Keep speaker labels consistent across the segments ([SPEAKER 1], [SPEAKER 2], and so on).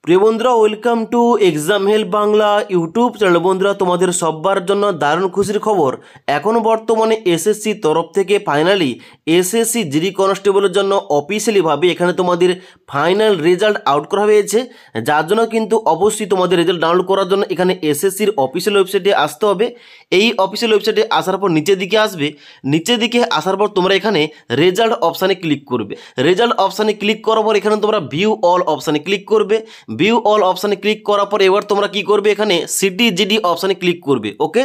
[SPEAKER 1] প্রিয় বন্ধুরা, welcome to exam help Bangla YouTube channel. বন্ধুরা, তোমাদের সবার জন্য দারুণ খুশির খবর। এখন বর্তমানে এসএসসি তরফ থেকে ফাইনালি এসএসসি জিডি কনস্টেবলের জন্য অফিসিয়ালিভাবে এখানে তোমাদের ফাইনাল রেজাল্ট আউট করা হয়েছে। যার জন্য কিন্তু অবশ্যই তোমাদের রেজাল্ট ডাউনলোড করার জন্য এখানে এসএসসির অফিসিয়াল ওয়েবসাইটে আসতে হবে। এই অফিসিয়াল ওয়েবসাইটে আসার পর নিচের দিকে আসবে, নিচের দিকে আসার পর তোমরা এখানে রেজাল্ট অপশানে ক্লিক করবে। রেজাল্ট অপশানে ক্লিক করার পর এখানে তোমরা ভিউ অল অপশানে ক্লিক করবে। ভিউ অল অপশানে ক্লিক করার পর এবার তোমরা কি করবে, এখানে সিটি জিডি অপশানে ক্লিক করবে। ওকে,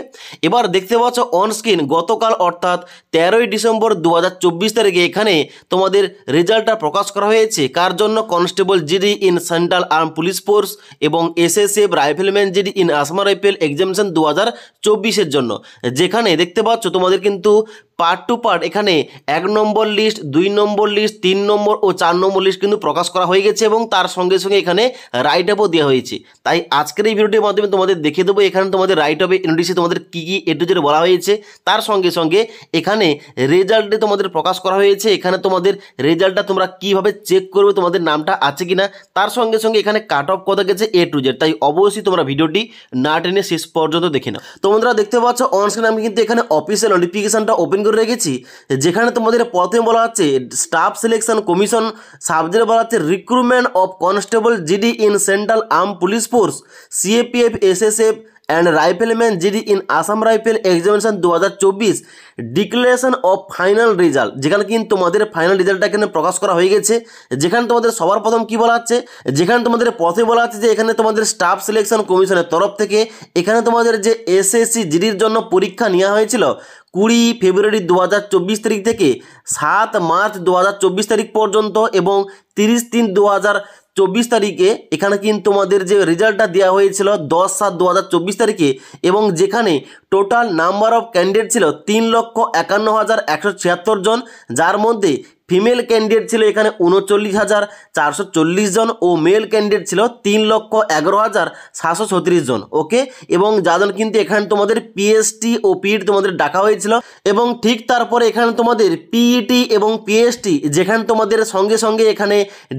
[SPEAKER 1] এবার দেখতে পাচ্ছ অন স্ক্রিন গতকাল অর্থাৎ 13ই ডিসেম্বর 2024 তারিখে এখানে তোমাদের রেজাল্টটা প্রকাশ করা হয়েছে। কার জন্য? Constable GD in central arm police force এবং SSF rifleman GD in Assam rifle examination 2024-এর জন্য। যেখানে দেখতে পাচ্ছ তোমাদের কিন্তু পার্ট টু পার্ট এখানে 1 নম্বর লিস্ট, 2 নম্বর লিস্ট, 3 নম্বর ও 4 নম্বর লিস্ট কিন্তু প্রকাশ করা হয়ে গেছে এবং তার সঙ্গে সঙ্গে এখানে রাইট আপও দেওয়া হয়েছে। তাই আজকের এই ভিডিওটির মাধ্যমে তোমাদের দেখিয়ে দেবো এখানে তোমাদের রাইট আপে নোটিশে তোমাদের কী কী এ টু জেড বলা হয়েছে। তার সঙ্গে সঙ্গে এখানে রেজাল্টে তোমাদের প্রকাশ করা হয়েছে। এখানে তোমাদের রেজাল্টটা তোমরা কীভাবে চেক করবে, তোমাদের নামটা আছে কিনা, তার সঙ্গে সঙ্গে এখানে কাট অফ কত গেছে এ টু জেড। তাই অবশ্যই তোমরা ভিডিওটি না টেনে শেষ পর্যন্ত দেখে নাও। তো বন্ধুরা, দেখতে পাচ্ছ অন স্ক্রিনে আমি কিন্তু এখানে অফিসিয়াল নোটিফিকেশনটা ওপেন করে রেখেছি। যেখানে তোমাদের প্রথমে বলা হচ্ছে স্টাফ সিলেকশন কমিশন, সাবজেক্ট বলা হচ্ছে recruitment of constable GD in central arm police force CAPF SSF and rifleman GD in Assam rifle examination 2024 declaration of final result. যেখানে কিন্তু তোমাদের ফাইনাল রেজাল্টটা এখানে প্রকাশ করা হয়ে গেছে। যেখানে তোমাদের সবার প্রথম কি বলা হচ্ছে, যেখানে তোমাদের প্রথমে বলা হচ্ছে যে এখানে তোমাদের স্টাফ সিলেকশন কমিশনের তরফ থেকে এখানে তোমাদের যে এসএসসি জিডির জন্য পরীক্ষা নেওয়া হয়েছিল 20 ফেব্রুয়ারি 2024 তারিখ থেকে 7 মার্চ 2024 তারিখ পর্যন্ত এবং 30/3/2024 তারিখে এখানে কিন্তু তোমাদের যে রেজাল্টটা দেওয়া হয়েছিল 10/7/2024 তারিখে এবং যেখানে টোটাল নাম্বার অফ ক্যান্ডিডেট ছিল 3,51,176 জন, যার মধ্যে ফিমেল ক্যান্ডিডেট ছিল এখানে 39,440 জন ও মেল ক্যান্ডিডেট ছিল 3,11,736 জন। ওকে, এবং যাদের কিন্তু এখানে তোমাদের পিএসটি ও পিইটি তোমাদের ডাকা হয়েছিল এবং ঠিক তারপরে এখানে তোমাদের পিইটি এবং পিএসটি যেখানে তোমাদের সঙ্গে সঙ্গে এখানে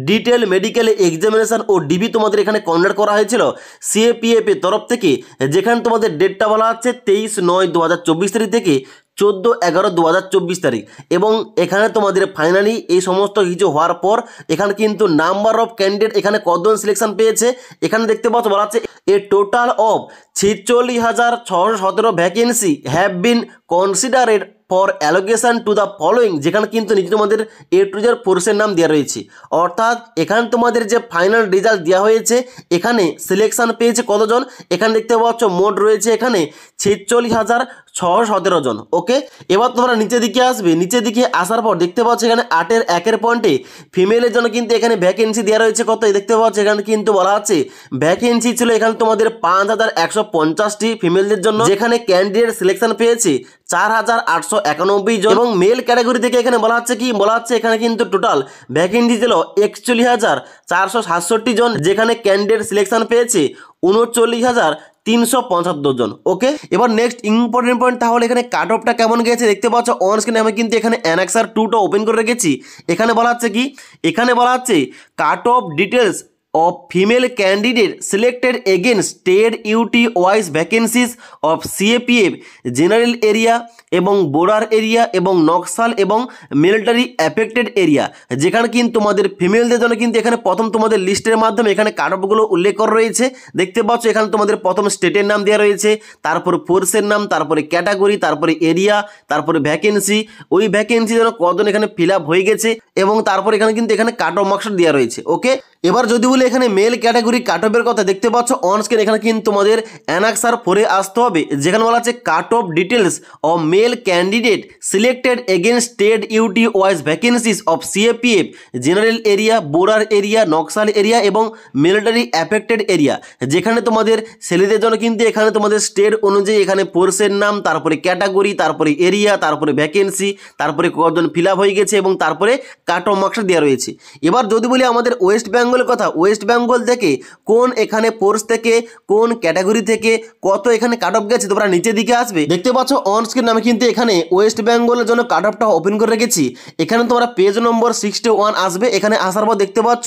[SPEAKER 1] ডিটেল মেডিকেল এক্সামিনেশন ও ডিবি তোমাদের এখানে কন্ডাক্ট করা হয়েছিল সিএপিএফ এর তরফ থেকে। যেখানে তোমাদের ডেটটা বলা হচ্ছে 23/9/2024 তারিখ থেকে 14/11/2024 তারিখ এবং এখানে তোমাদের ফাইনালি এই সমস্ত কিছু হওয়ার পর এখানে কিন্তু নাম্বার অফ ক্যান্ডিডেট এখানে কতজন সিলেকশন পেয়েছে এখানে দেখতে পাচ্ছ বলা হচ্ছে a total of 46,617 vacancy have been considered for allocation to the following. যেখানে কিন্তু নিচে তোমাদের এ টু জেড ফোর্সের নাম দেওয়া রয়েছে। অর্থাৎ এখানে তোমাদের যে ফাইনাল রেজাল্ট দেওয়া হয়েছে এখানে সিলেকশন পেয়েছে কতজন, এখানে দেখতে পাচ্ছ মোট রয়েছে এখানে 46,617 জন। ওকে, এবার তোমরা নিচের দিকে আসবে, নিচের দিকে আসার পর দেখতে পাচ্ছ এখানে 8-এর 1-এর পয়েন্টে ফিমেলের জন্য কিন্তু এখানে ভ্যাকেন্সি দেওয়া রয়েছে কত, দেখতে পাচ্ছ এখানে কিন্তু বলা আছে ভ্যাকেন্সি ছিল এখানে তোমাদের 5,150টি ফিমেলদের জন্য, যেখানে ক্যান্ডিডেট সিলেকশন পেয়েছে 4,891 জন এবং মেল ক্যাটাগরি থেকে এখানে বলা হচ্ছে কি বলা হচ্ছে এখানে কিন্তু টোটাল ভ্যাকেন্সি ছিল 41,467 জন, যেখানে ক্যান্ডিডেট সিলেকশন পেয়েছে 39,375 জন। ওকে, এবার নেক্সট ইম্পর্টেন্ট পয়েন্ট, তাহলে এখানে কাট অফটা কেমন গেছে দেখতে পাচ্ছ অন স্ক্রিনে আমি কিন্তু এখানে অ্যানেক্সার 2টা ওপেন করে রেখেছি। এখানে বলা হচ্ছে কি, এখানে বলা হচ্ছে কাট off details of female candidate selected against state UT wise vacancies of CAPF general area এবং বর্ডার এরিয়া এবং নকশাল এবং মিলিটারি অ্যাফেক্টেড এরিয়া। যেখানে কিন্তু তোমাদের ফিমেলদের জন্য কিন্তু এখানে প্রথম তোমাদের লিস্টের মাধ্যমে এখানে কাট অফগুলো উল্লেখ করা রয়েছে। দেখতে পাচ্ছ এখানে তোমাদের প্রথম স্টেটের নাম দেওয়া রয়েছে, তারপরে ফোর্সের নাম, তারপরে ক্যাটাগরি, তারপরে এরিয়া, তারপরে ভ্যাকেন্সি, ওই ভ্যাকেন্সি যেন কতজন এখানে ফিল আপ হয়ে গেছে এবং তারপর এখানে কিন্তু এখানে কাট অফ মার্কস দেওয়া রয়েছে। ওকে, এবার যদি বলি এখানে মেল ক্যাটাগরি কাট অফের কথা দেখতে পাচ্ছ অন স্ক্রিন এখানে কিন্তু তোমাদের অ্যানেক্সার 4-এ আসতে হবে। যেখানে বলা আছে cut off details of male candidate selected against state UT wise vacancies of CAPF general area, border area, Naxal area এবং মিলিটারি অ্যাফেক্টেড এরিয়া। যেখানে তোমাদের ছেলেদের জন্য কিন্তু এখানে তোমাদের স্টেট অনুযায়ী এখানে ফোর্সের নাম, তারপরে ক্যাটাগরি, তারপরে এরিয়া, তারপরে ভ্যাকেন্সি, তারপরে কতজন ফিল আপ হয়ে গেছে এবং তারপরে কাট অফ মার্কস দেওয়া রয়েছে। এবার যদি বলি আমাদের ওয়েস্ট বেঙ্গল বেঙ্গলের কথা, ওয়েস্ট বেঙ্গল থেকে কোন এখানে ফোর্স থেকে কোন ক্যাটাগরি থেকে কত এখানে কাট অফ গেছে তোমরা নিচের দিকে আসবে, দেখতে পাচ্ছ অন স্ক্রিন আমি কিন্তু এখানে ওয়েস্ট বেঙ্গলের জন্য কাট অফটা ওপেন করে রেখেছি। এখানে তোমরা পেজ নম্বর 61 আসবে, এখানে আসার পর দেখতে পাচ্ছ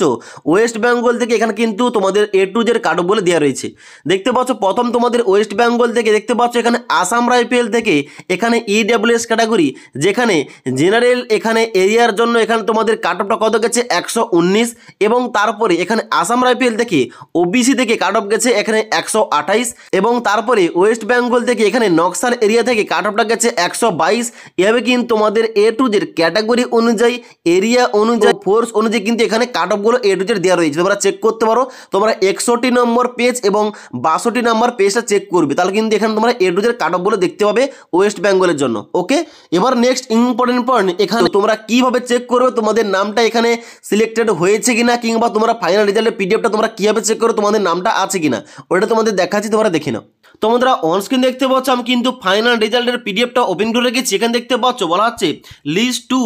[SPEAKER 1] ওয়েস্ট বেঙ্গল থেকে এখানে কিন্তু তোমাদের A to Z cut off বলে দেওয়া রয়েছে। দেখতে পাচ্ছ প্রথম তোমাদের ওয়েস্ট বেঙ্গল থেকে দেখতে পাচ্ছ এখানে আসাম রাইফেল থেকে এখানে EWS ক্যাটাগরি, যেখানে জেনারেল এখানে এরিয়ার জন্য এখানে তোমাদের কাট অফটা কত গেছে 119, এবং তারপরে এখানে আসাম রাইফেল থেকে OBC থেকে কাট অফ গেছে এখানে 128, এবং তারপরে ওয়েস্ট বেঙ্গল থেকে এখানে নকশাল এরিয়া থেকে কাট অফটা গেছে 122। এভাবে কিন্তু তোমাদের A to Z ক্যাটাগরি অনুযায়ী, এরিয়া অনুযায়ী, ফোর্স অনুযায়ী কিন্তু এখানে কাট অফগুলো A to Z দেওয়া রয়েছে। তোমরা চেক করতে পারো, তোমরা 61 নম্বর পেজ এবং 62 নম্বর পেজটা চেক করবে, তাহলে কিন্তু এখানে তোমরা A to Z কাট অফগুলো দেখতে পাবে ওয়েস্ট বেঙ্গলের জন্য। ওকে, এবার নেক্সট ইম্পর্টেন্ট পয়েন্ট, এখানে তোমরা কিভাবে চেক করবে তোমাদের নামটা এখানে সিলেক্টেড হয়েছে কিনা, কিংবা তোমরা ফাইনাল রেজাল্টের পিডিএফটা তোমরা কিভাবে চেক করো তোমাদের নামটা আছে কিনা, ওটা তোমাদের দেখাচ্ছি, তোমরা দেখে নাও। তোমরা অন স্ক্রিন দেখতে পাচ্ছ আমি কিন্তু ফাইনাল রেজাল্টের পিডিএফটা ওপেন করে রেখেছি। এখানে দেখতে পাচ্ছ বলা হচ্ছে list to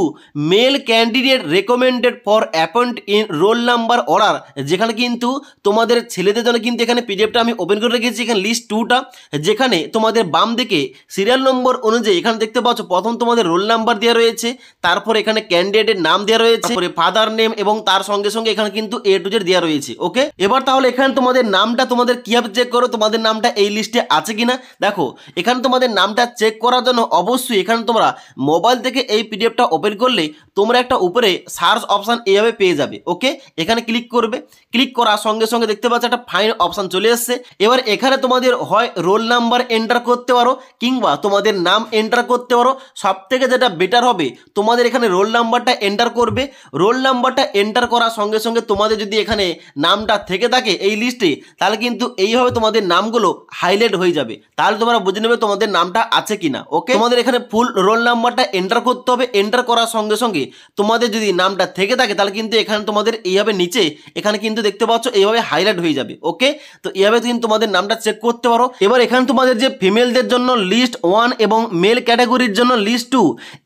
[SPEAKER 1] male candidate recommended for appoint in roll number order, যেখানে কিন্তু তোমাদের ছেলেদের জন্য কিন্তু এখানে পিডিএফটা আমি ওপেন করে রেখেছি। এখানে লিস্ট 2টা, যেখানে তোমাদের বাম দিকে সিরিয়াল নম্বর অনুযায়ী এখানে দেখতে পাচ্ছ প্রথম তোমাদের রোল নাম্বার দেওয়া রয়েছে, তারপর এখানে ক্যান্ডিডেটের নাম দেওয়া রয়েছে, ফাদার নেম, এবং তার সঙ্গে সঙ্গে এখানে কিন্তু A to Z দেওয়া রয়েছে। ওকে, এবার তাহলে এখানে তোমাদের নামটা তোমাদের কিভাবে চেক করো তোমাদের নামটা এই লিস্টে আছে কিনা। দেখো এখানে তোমাদের নামটা চেক করার জন্য অবশ্যই এখানে তোমরা মোবাইল থেকে এই পিডিএফটা ওপেন করলে তোমরা একটা উপরে সার্চ অপশান এইভাবে পেয়ে যাবে। ওকে, এখানে ক্লিক করবে, ক্লিক করার সঙ্গে সঙ্গে দেখতে পাচ্ছ একটা ফাইন অপশান চলে এসছে। এবার এখানে তোমাদের হয় রোল নাম্বার এন্টার করতে পারো, কিংবা তোমাদের নাম এন্টার করতে পারো। সব থেকে যেটা বেটার হবে তোমাদের এখানে রোল নাম্বারটা এন্টার করবে। রোল নাম্বারটা এন্টার করার সঙ্গে সঙ্গে তোমাদের যদি এখানে নামটা থেকে থাকে এই লিস্টে, তাহলে কিন্তু এইভাবে তোমাদের নামগুলো হাইলাইট হয়ে যাবে, তাহলে তোমরা বুঝে নেবে তোমাদের নামটা আছে কিনা। ওকে, তোমাদের এখানে ফুল রোল নাম্বারটা এন্টার করতে হবে। এন্টার করার সঙ্গে সঙ্গে তোমাদের যদি নামটা থেকে থাকে তাহলে কিন্তু এখানে তোমাদের এইভাবে নিচে এখানে কিন্তু দেখতে পাচ্ছ এইভাবে হাইলাইট হয়ে যাবে। ওকে, তো এইভাবে কিন্তু তোমাদের নামটা চেক করতে পারো। এবার এখানে তোমাদের যে ফিমেলদের জন্য লিস্ট 1 এবং মেল ক্যাটাগরির জন্য লিস্ট 2,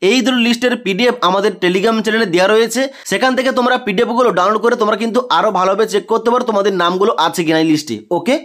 [SPEAKER 1] এই দুটো লিস্টের পিডিএফ আমাদের টেলিগ্রাম চ্যানেলে দেওয়া রয়েছে। সেখান থেকে তোমরা পিডিএফ গুলো ডাউনলোড করে তোমরা কিন্তু আরো ভালোভাবে চেক করতে পারো তোমাদের নামগুলো আছে কিনা এই লিস্টে। ওকে।